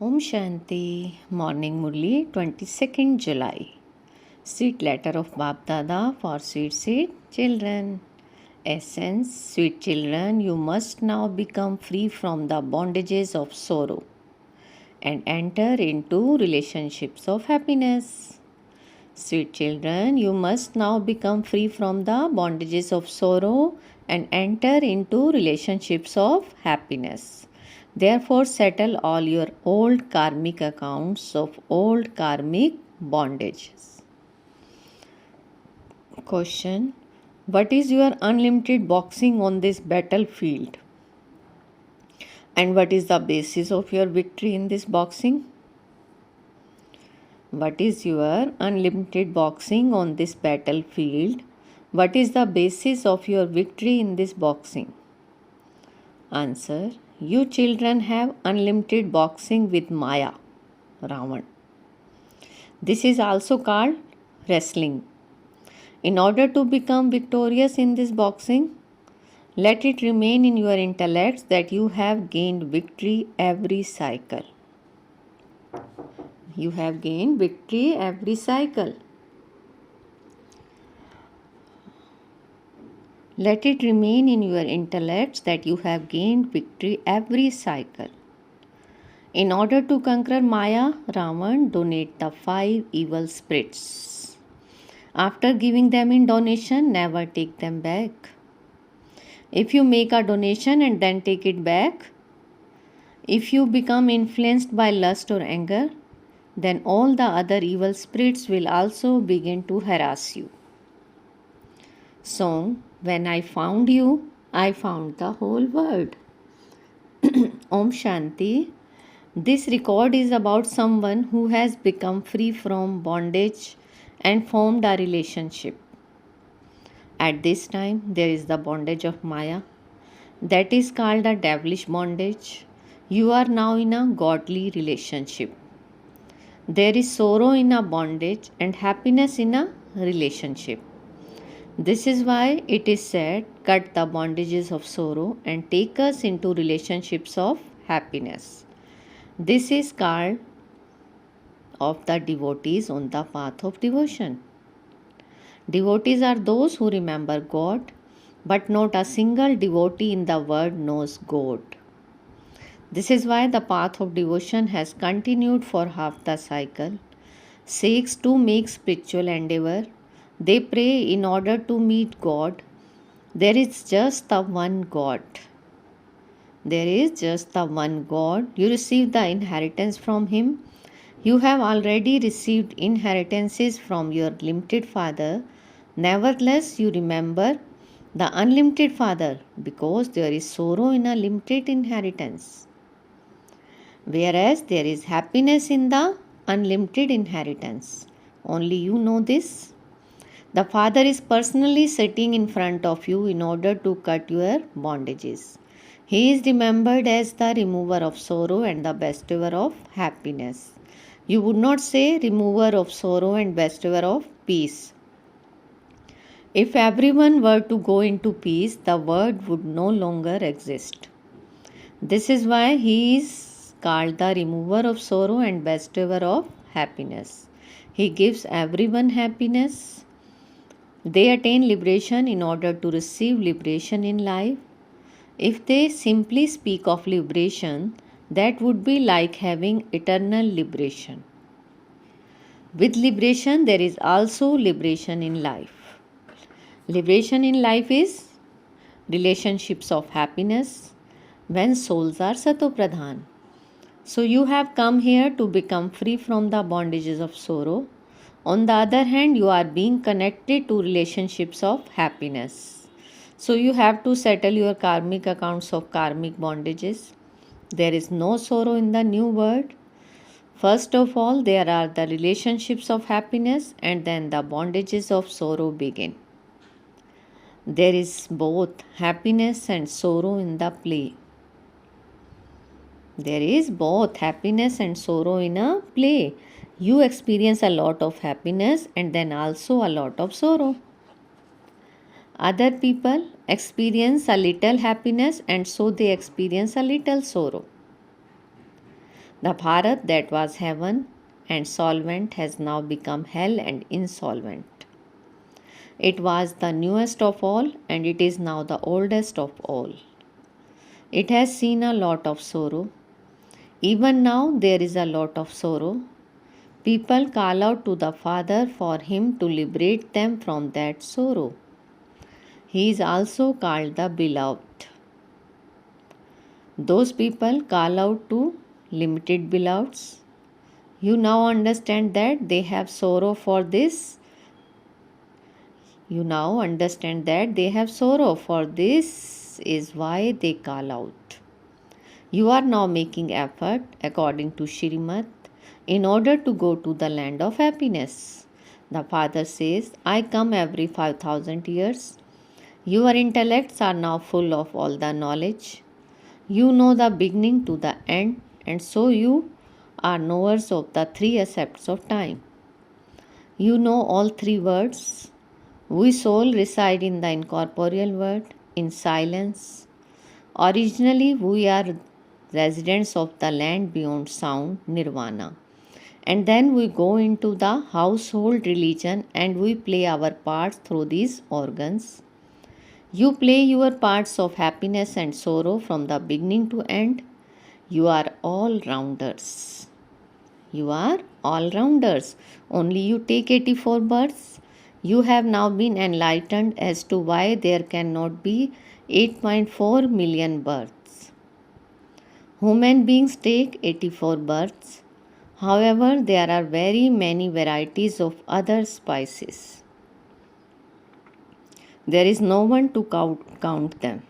Om Shanti, Morning Murli, 22nd July. Sweet letter of Bap Dada for sweet children. Essence, sweet children, you must now become free from the bondages of sorrow and enter into relationships of happiness. Sweet children, you must now become free from the bondages of sorrow and enter into relationships of happiness. Therefore, settle all your old karmic accounts of old karmic bondages. Question: what is your unlimited boxing on this battlefield? And what is the basis of your victory in this boxing? What is your unlimited boxing on this battlefield? What is the basis of your victory in this boxing? Answer: you children have unlimited boxing with Maya, Ravan. This is also called wrestling. In order to become victorious in this boxing, let it remain in your intellects that you have gained victory every cycle. You have gained victory every cycle. Let it remain in your intellects that you have gained victory every cycle. In order to conquer Maya, Ravan, donate the 5 evil spirits. After giving them in donation, never take them back. If you make a donation and then take it back, if you become influenced by lust or anger, then all the other evil spirits will also begin to harass you. Song: when I found you, I found the whole world. Om Shanti. This record is about someone who has become free from bondage and formed a relationship. At this time, there is the bondage of Maya. That is called a devilish bondage. You are now in a godly relationship. There is sorrow in a bondage and happiness in a relationship. This is why it is said, cut the bondages of sorrow and take us into relationships of happiness. This is called of the devotees on the path of devotion. Devotees are those who remember God, but not a single devotee in the world knows God. This is why the path of devotion has continued for half the cycle. Sikhs too make spiritual endeavor. They pray in order to meet God. There is just the one God. There is just the one God. You receive the inheritance from Him. You have already received inheritances from your limited Father. Nevertheless, you remember the unlimited Father because there is sorrow in a limited inheritance. Whereas there is happiness in the unlimited inheritance. Only you know this. The Father is personally sitting in front of you in order to cut your bondages. He is remembered as the remover of sorrow and the bestower of happiness. You would not say remover of sorrow and bestower of peace. If everyone were to go into peace, the word would no longer exist. This is why He is called the remover of sorrow and bestower of happiness. He gives everyone happiness. They attain liberation in order to receive liberation in life. If they simply speak of liberation, that would be like having eternal liberation. With liberation, there is also liberation in life. Liberation in life is relationships of happiness when souls are satopradhan. So you have come here to become free from the bondages of sorrow. On the other hand, you are being connected to relationships of happiness. So you have to settle your karmic accounts of karmic bondages. There is no sorrow in the new world. First of all, there are the relationships of happiness and then the bondages of sorrow begin. There is both happiness and sorrow in the play. There is both happiness and sorrow in a play. You experience a lot of happiness and then also a lot of sorrow. Other people experience a little happiness and so they experience a little sorrow. The Bharat that was heaven and solvent has now become hell and insolvent. It was the newest of all and it is now the oldest of all. It has seen a lot of sorrow. Even now there is a lot of sorrow. People call out to the Father for him to liberate them from that sorrow. He is also called the Beloved. Those people call out to limited beloveds. You now understand that they have sorrow for this. You now understand that they have sorrow for this is why they call out. You are now making effort according to Shrimad in order to go to the land of happiness. The Father says, I come every 5,000 years. Your intellects are now full of all the knowledge. You know the beginning to the end, and so you are knowers of the three aspects of time. You know all three words. We soul reside in the incorporeal world, in silence. Originally, we are residents of the land beyond sound, nirvana. And then we go into the household religion and we play our parts through these organs. You play your parts of happiness and sorrow from the beginning to end. You are all rounders. You are all rounders. Only you take 84 births. You have now been enlightened as to why there cannot be 8.4 million births. Human beings take 84 births. However, there are very many varieties of other species. There is no one to count them.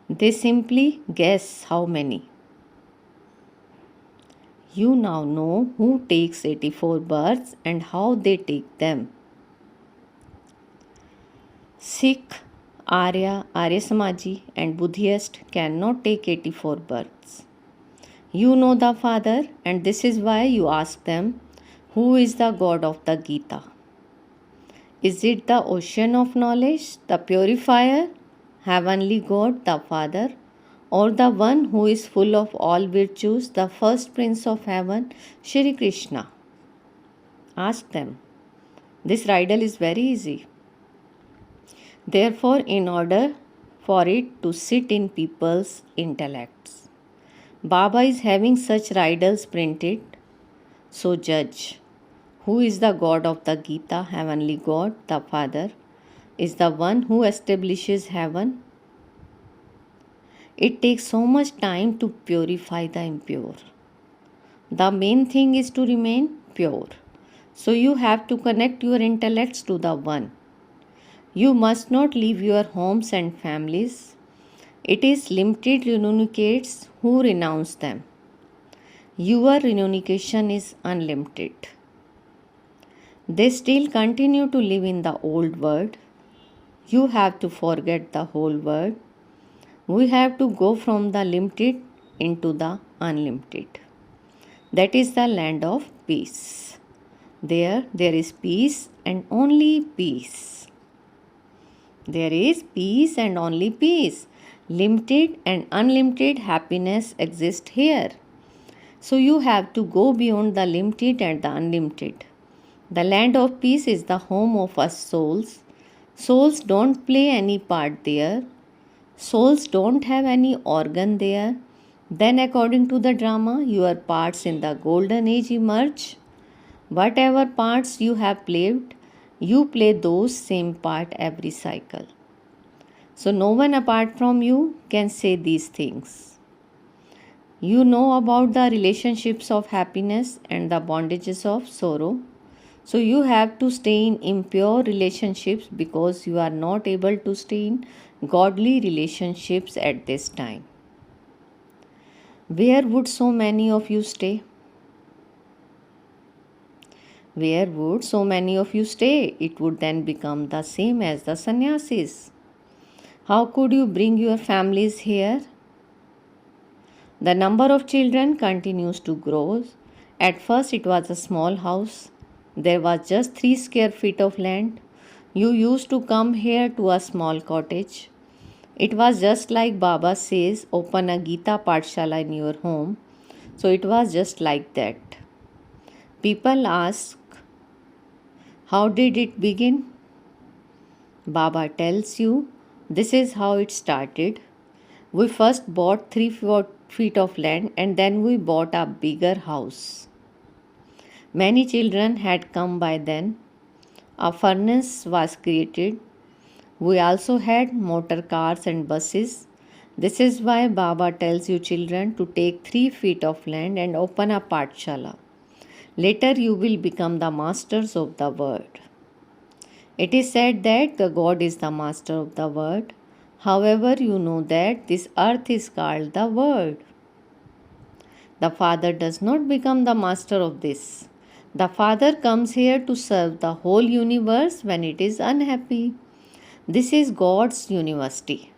They simply guess how many. You now know who takes 84 births and how they take them. Sikh, Arya, Arya Samaji and Buddhist cannot take 84 births. You know the Father and this is why you ask them, who is the God of the Gita? Is it the ocean of knowledge, the purifier, heavenly God, the Father, or the one who is full of all virtues, the first Prince of Heaven, Shri Krishna? Ask them. This riddle is very easy. Therefore, in order for it to sit in people's intellects, Baba is having such riddles printed. So judge. Who is the God of the Gita, heavenly God, the Father, is the one who establishes heaven. It takes so much time to purify the impure. The main thing is to remain pure. So you have to connect your intellects to the one. You must not leave your homes and families. It is limited renunciates who renounce them. Your renunciation is unlimited. They still continue to live in the old world. You have to forget the whole world. We have to go from the limited into the unlimited. That is the land of peace. There is peace and only peace. There is peace and only peace. Limited and unlimited happiness exist here. So you have to go beyond the limited and the unlimited. The land of peace is the home of us souls. Souls don't play any part there. Souls don't have any organ there. Then according to the drama, your parts in the golden age emerge. Whatever parts you have played, you play those same part every cycle. So no one apart from you can say these things. You know about the relationships of happiness and the bondages of sorrow. So you have to stay in impure relationships because you are not able to stay in godly relationships at this time. Where would so many of you stay? Where would so many of you stay? It would then become the same as the sannyasis. How could you bring your families here? The number of children continues to grow. At first it was a small house. There was just 3 square feet of land. You used to come here to a small cottage. It was just like Baba says, open a Gita Pathshala in your home. So it was just like that. People ask, how did it begin? Baba tells you, this is how it started. We first bought 3 feet of land and then we bought a bigger house. Many children had come by then. A furnace was created. We also had motor cars and buses. This is why Baba tells you children to take 3 feet of land and open a Pathshala. Later you will become the masters of the world. It is said that the God is the master of the world. However, you know that this earth is called the world. The Father does not become the master of this. The Father comes here to serve the whole universe when it is unhappy. This is God's university.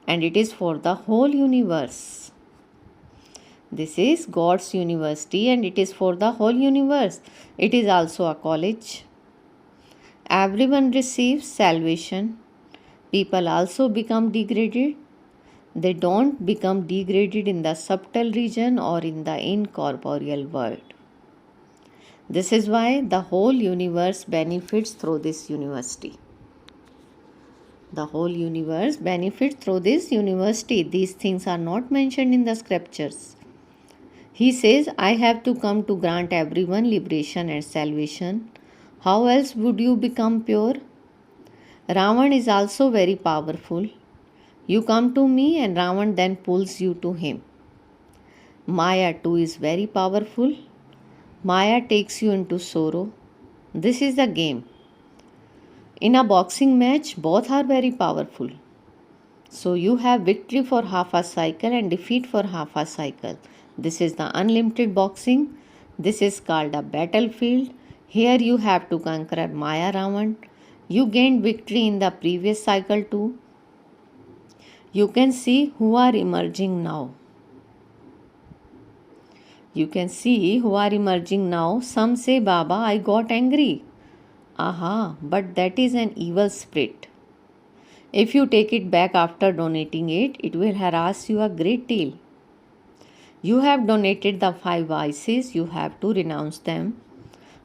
And it is for the whole universe. This is God's university and it is for the whole universe. It is also a college. Everyone receives salvation. People also become degraded. They don't become degraded in the subtle region or in the incorporeal world. This is why the whole universe benefits through this university. The whole universe benefits through this university. These things are not mentioned in the scriptures. He says, I have to come to grant everyone liberation and salvation. How else would you become pure? Ravan is also very powerful. You come to me and Ravan then pulls you to him. Maya too is very powerful. Maya takes you into sorrow. This is the game. In a boxing match, both are very powerful. So you have victory for half a cycle and defeat for half a cycle. This is the unlimited boxing. This is called a battlefield. Here you have to conquer Maya Ravan. You gained victory in the previous cycle too. You can see who are emerging now. You can see who are emerging now. Some say, Baba, I got angry. Aha, but that is an evil spirit. If you take it back after donating it, it will harass you a great deal. You have donated the 5 vices, you have to renounce them.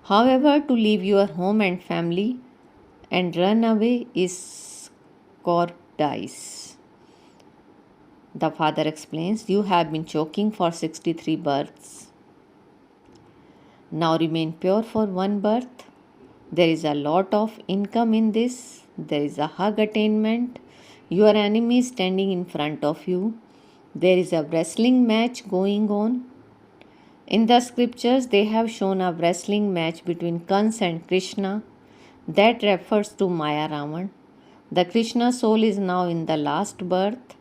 However, to leave your home and family and run away is cowardice. The Father explains, you have been choking for 63 births. Now remain pure for one birth. There is a lot of income in this. There is a hug attainment. Your enemy is standing in front of you. There is a wrestling match going on. In the scriptures, they have shown a wrestling match between Kans and Krishna. That refers to Maya Ravan. The Krishna soul is now in the last birth.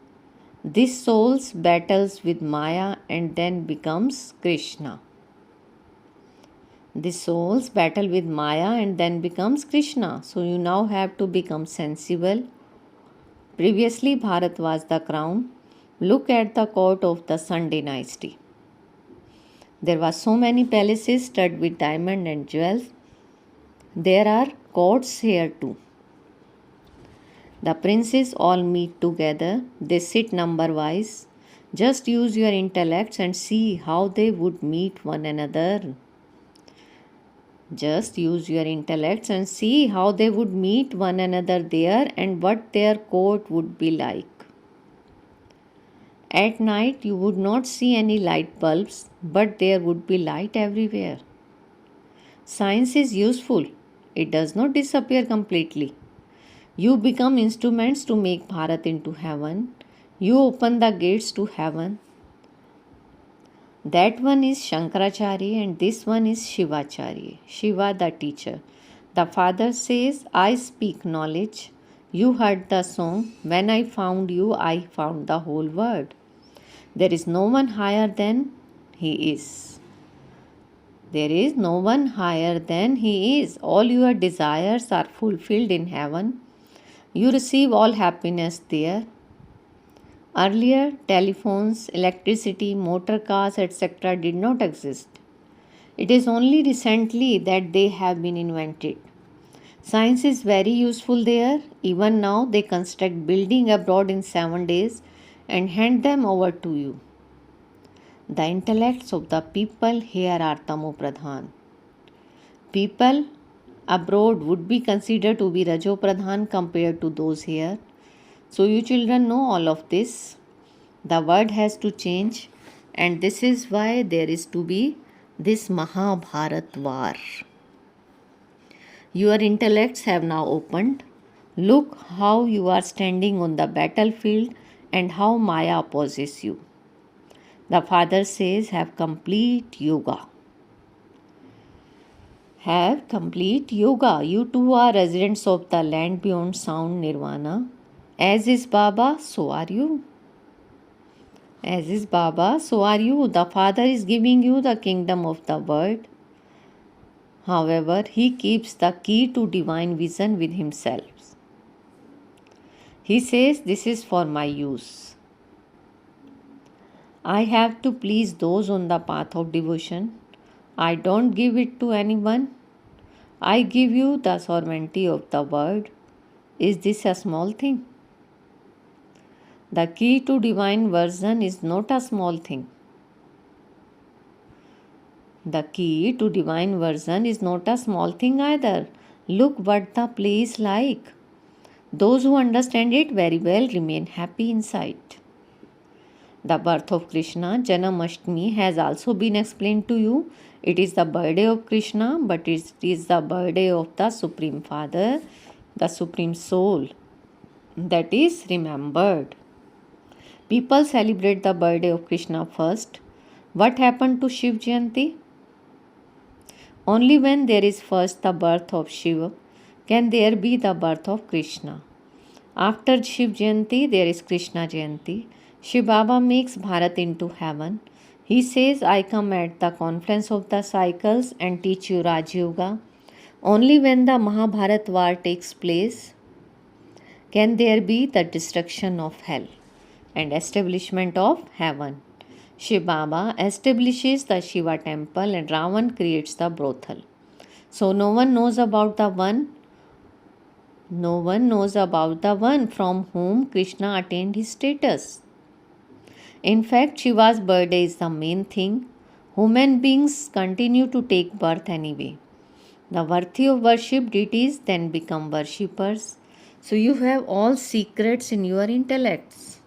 This soul battles with Maya and then becomes Krishna. The souls battle with Maya and then becomes Krishna. So you now have to become sensible. Previously Bharat was the crown. Look at the court of the Sun dynasty. There were so many palaces studded with diamond and jewels. There are courts here too. The princes all meet together. They sit number wise. Just use your intellects and see how they would meet one another. Just use your intellects and see how they would meet one another there and what their court would be like. At night you would not see any light bulbs, but there would be light everywhere. Science is useful. It does not disappear completely. You become instruments to make Bharat into heaven. You open the gates to heaven. That one is Shankaracharya and this one is Shivacharya. Shiva the teacher. The Father says, I speak knowledge. You heard the song. When I found you, I found the whole world. There is no one higher than He is. There is no one higher than He is. All your desires are fulfilled in heaven. You receive all happiness there. Earlier, telephones, electricity, motor cars, etc. did not exist. It is only recently that they have been invented. Science is very useful there. Even now, they construct building abroad in 7 days and hand them over to you. The intellects of the people here are Tamo Pradhan. People abroad would be considered to be Rajo Pradhan compared to those here. So, you children know all of this. The word has to change, and this is why there is to be this Mahabharat war. Your intellects have now opened. Look how you are standing on the battlefield and how Maya opposes you. The father says, have complete yoga. Have complete yoga. You too are residents of the land beyond sound nirvana. As is Baba, so are you. As is Baba, so are you. The Father is giving you the kingdom of the world. However, He keeps the key to divine vision with Himself. He says, this is for my use. I have to please those on the path of devotion. I don't give it to anyone. I give you the sovereignty of the world. Is this a small thing? The key to divine version is not a small thing. The key to divine version is not a small thing either. Look what the play is like. Those who understand it very well remain happy inside. The birth of Krishna, Janmashtami, has also been explained to you. It is the birthday of Krishna, but it is the birthday of the Supreme Father, the Supreme Soul, that is remembered. People celebrate the birthday of Krishna first. What happened to Shiv Jayanti? Only when there is first the birth of Shiva can there be the birth of Krishna. After Shiv Jayanti, there is Krishna Jayanti. Shiv Baba makes Bharat into heaven. He says, I come at the confluence of the cycles and teach you Raj Yoga. Only when the Mahabharat war takes place can there be the destruction of hell and establishment of heaven. Shiv Baba establishes the Shiva temple and Ravan creates the brothel. So no one knows about the one. No one knows about the one from whom Krishna attained his status. In fact, Shiva's birthday is the main thing. Human beings continue to take birth anyway. The worthy of worship deities then become worshippers. So you have all secrets in your intellects.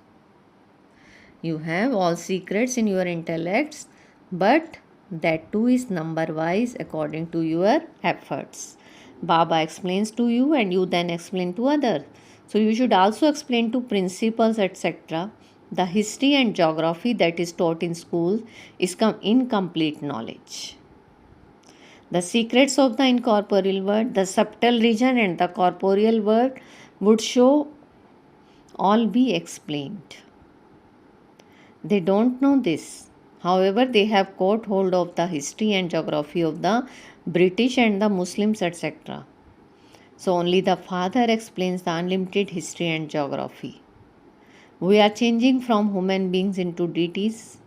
You have all secrets in your intellects, but that too is number wise according to your efforts. Baba explains to you and you then explain to others. So you should also explain to principals, etc. The history and geography that is taught in school is incomplete knowledge. The secrets of the incorporeal world, the subtle region and the corporeal world would show all be explained. They don't know this. However, they have caught hold of the history and geography of the British and the Muslims, etc. So only the Father explains the unlimited history and geography. We are changing from human beings into deities.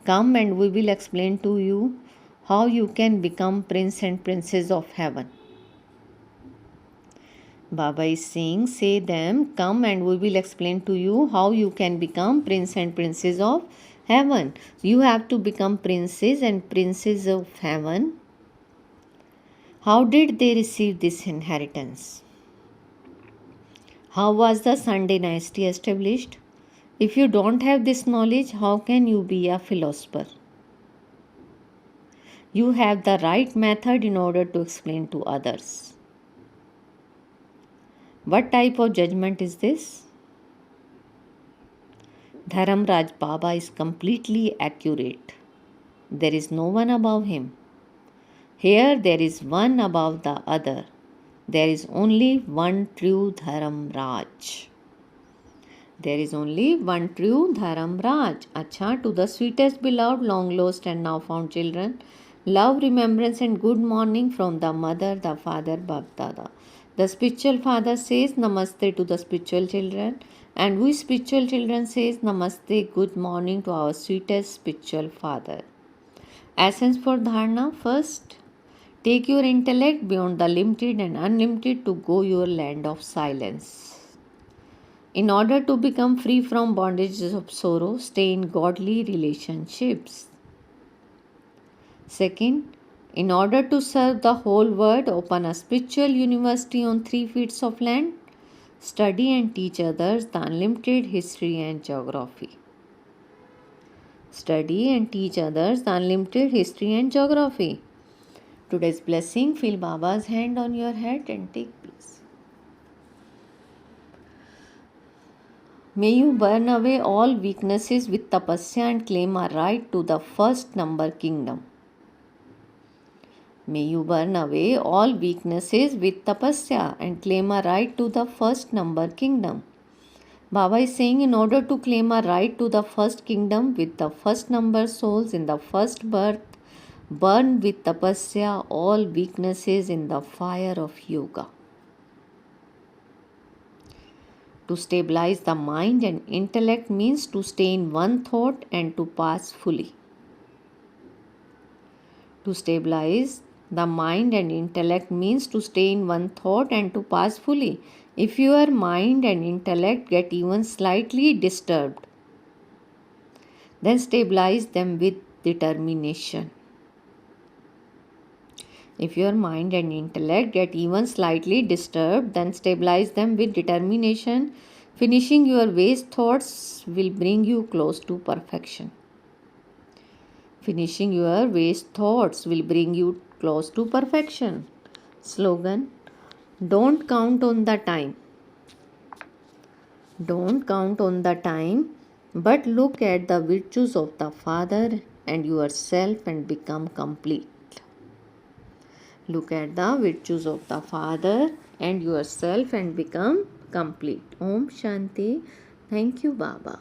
Come and we will explain to you how you can become prince and princess of heaven. Baba is saying, say them, come and we will explain to you how you can become prince and princess of heaven. You have to become princes and princes of heaven. How did they receive this inheritance? How was the Sun dynasty established? If you don't have this knowledge, how can you be a philosopher? You have the right method in order to explain to others. What type of judgment is this? Dharamraj Baba is completely accurate. There is no one above him. Here there is one above the other. There is only one true Dharamraj. There is only one true Dharamraj. Acha, to the sweetest beloved, long lost and now found children, love, remembrance and good morning from the mother, the father, Bapdada. The spiritual father says Namaste to the spiritual children, and we spiritual children says Namaste, good morning to our sweetest spiritual father. Essence for Dharana. First, Take your intellect beyond the limited and unlimited to go your land of silence. In order to become free from bondages of sorrow, stay in godly relationships. Second, in order to serve the whole world, open a spiritual university on 3 feet of land. Study and teach others the unlimited history and geography. Study and teach others the unlimited history and geography. Today's blessing, feel Baba's hand on your head and take peace. May you burn away all weaknesses with tapasya and claim a right to the first number kingdom. May you burn away all weaknesses with tapasya and claim a right to the first number kingdom. Baba is saying, in order to claim a right to the first kingdom with the first number souls in the first birth, burn with tapasya all weaknesses in the fire of yoga. To stabilize the mind and intellect means to stay in one thought and to pass fully. To stabilize the mind and intellect means to stay in one thought and to pass fully. If your mind and intellect get even slightly disturbed, then stabilize them with determination. If your mind and intellect get even slightly disturbed, then stabilize them with determination. Finishing your waste thoughts will bring you close to perfection. Finishing your waste thoughts will bring you close to perfection. Slogan: don't count on the time. Don't count on the time, but look at the virtues of the Father and yourself and become complete. Look at the virtues of the Father and yourself and become complete. Om Shanti. Thank you, Baba.